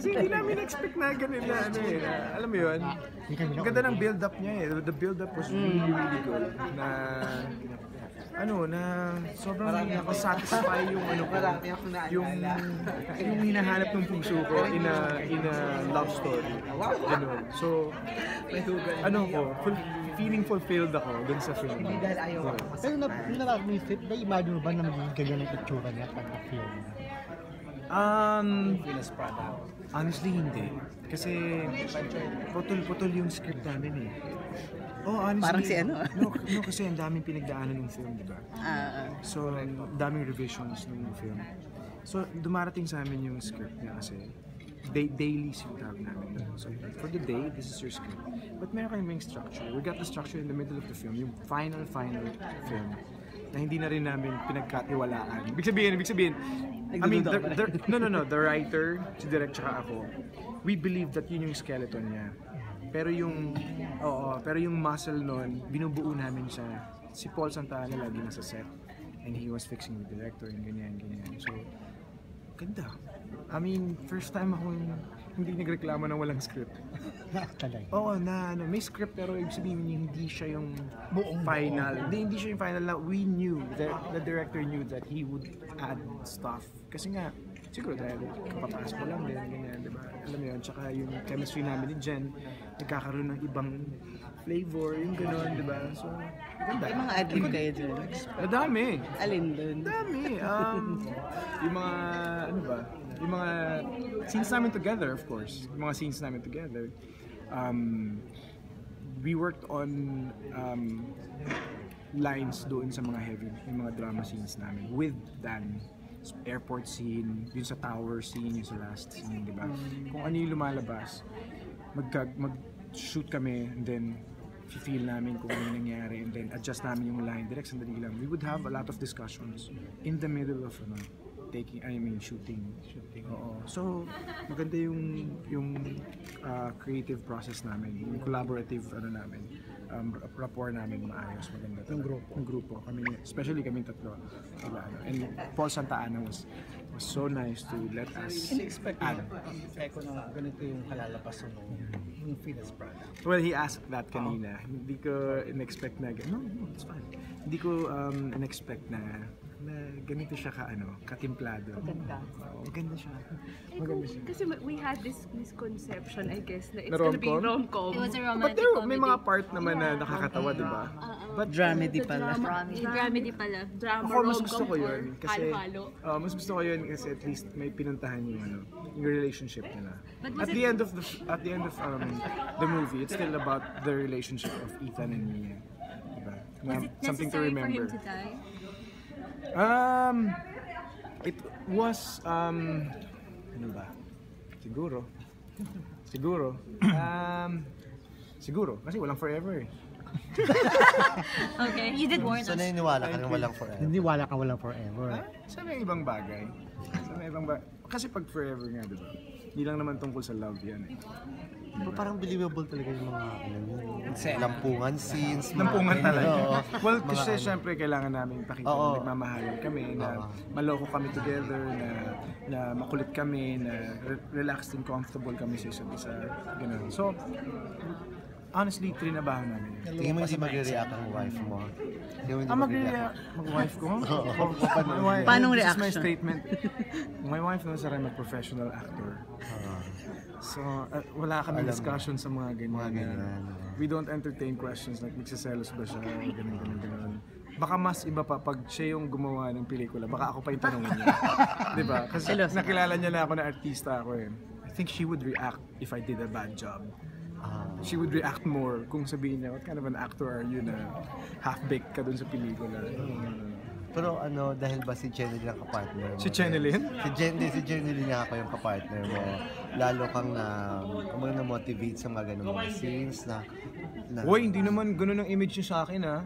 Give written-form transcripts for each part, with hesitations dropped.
Kasi hindi namin expect na ganun na ano eh. Alam mo yun? Ang ganda ng build-up niya eh. The build-up was really, really good. Na sobrang nakasatisfy yung ano ko, yung hinahanap ng puso ko in a love story. Ganun. So, feeling fulfilled ako dun sa film. Pero na-isip, na-imagine mo ba na magiging ganyan ang itsura niya pagka-film? Honestly, hindi. Kasi putol-putol yung script namin eh. Oh, honestly. Parang si ano? No, kasi ang daming pinagdaanan ng film, di ba? So, daming revisions ng film. So, dumarating sa amin yung script niya kasi daily sinutawag namin. So, for the day, this is your script. But meron kayong structure. We got the structure in the middle of the film, yung final film, na hindi na rin namin pinagkatiwalaan. Ibig sabihin, I mean, the writer, si Direk tsaka ako, we believe that yun yung skeleton niya. Pero yung muscle nun, binubuo namin siya. Si Paul Santana lagi nasa set. And he was fixing the director and ganyan. So, ganda. I mean, first time ako hindi nagreklamo ng walang script. Oo, may script pero ibig sabihin hindi siya yung final. Hindi siya yung final na we knew, that the director knew that he would add stuff. Kasi nga, siguro dahil kapapasok ko lang din, ganyan, di ba? Alam mo yun, tsaka yung chemistry namin ni Jen, nagkakaroon ng ibang flavor, yung gano'n, di ba? So, ganda. May mga ad-lib kayo dyan? Dami. Alin dun? Dami. Yung mga, yung mga scenes namin together, of course. Yung mga scenes namin together. We worked on lines doon sa mga heavy, yung mga drama scenes namin with Dan. Airport scene, yung sa tower scene, yung sa last scene, di ba? Kung ano yung lumalabas, mag-shoot kami and then feel namin kung ano yung nangyari and then adjust namin yung line. Direct sandali lang. We would have a lot of discussions in the middle of shooting. Oo. So, maganda yung creative process namin, yung collaborative rapport namin maayos, maganda talaga. Yung grupo. Kami, especially kaming tatlo. And Paul Santa Ana was so nice to let us In-expect na ganito yung kalalabas ng Venus product. Well, he asked that kanina. Hindi ko in-expect na no, it's fine. Hindi ko in-expect na ganito siya katimplado. Maganda siya. Kasi we had this misconception, I guess, na it's Na gonna be rom-com? rom-com. It was a But romantic there comedy. may mga part naman na nakakatawa, di ba? But dramedy pala. Dramedy pala. Drama, Ako mas gusto ko rom-com, yun or kasi halo-halo. mas gusto ko yun kasi at least may pinuntahan yung relationship nila. But At the end of the movie, it's still about the relationship of Ethan and Mia. Diba? Was it Something to necessary for remember. him to die? It was ano ba? Siguro kasi walang forever eh. Okay, you did warn So us. naniniwala ka na walang forever? Naniniwala ka walang forever. Sa may ibang bagay. Kasi pag forever nga, diba? Hindi lang naman tungkol sa love yan eh. Pero parang believable talaga yung mga lampungan scenes. Lampungan talaga. Oo. Well, kasi syempre kailangan namin pakita na nagmamahalan kami, na maloko kami together, na makulit kami, na relaxed and comfortable kami sa isa't isa. Ganun. So, honestly, trinabahan namin. Tingin mo hindi mag-react ang wife mo? Mag-react? Mag-wife ko? Paanong This is my reaction? statement. My wife knows that I'm a professional actor. So, wala kami discussion sa mga ganyan. We don't entertain questions like nagsiselos ba siya, ganun. Baka mas iba pa pag siya yung gumawa ng pelikula, baka ako pa yung tanongin niya. Diba? Kasi nakilala niya na ako na artista ako eh. I think she would react if I did a bad job. She would react more kung sabihin niya, what kind of an actor are you na half-baked ka dun sa pelikula? Pero dahil ba si Jenny ang kapartner mo? Si Jenny? Si Jenny nga ako yung kapartner mo. Lalo kang na-motivate sa mga ganun mga scenes na... Uy, hindi naman ganun ang image niya sa akin ha.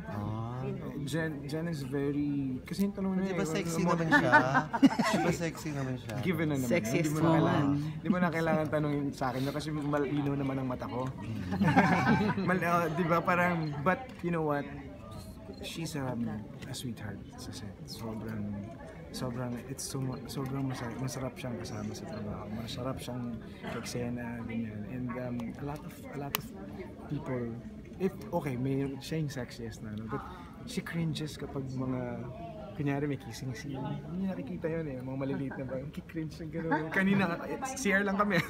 Jen is very... Kasi yung tanong na Di ba sexy naman siya? Di ba sexy naman siya? Given na naman. Sexiest Hindi mo na kailangan tanongin sa akin kasi malino naman ang mata ko. Di ba parang... But you know what? She's a sweetheart sa set. sobrang masarap siyang kasama sa trabaho. Masarap siyang eksena, ganyan. And a lot of people, may siya yung sexiest na, no? But she cringes kapag kunyari may kissing scene. Hindi nakikita yun eh, mga maliliit na ba, cringe ng gano'n. Kanina, CR lang kami.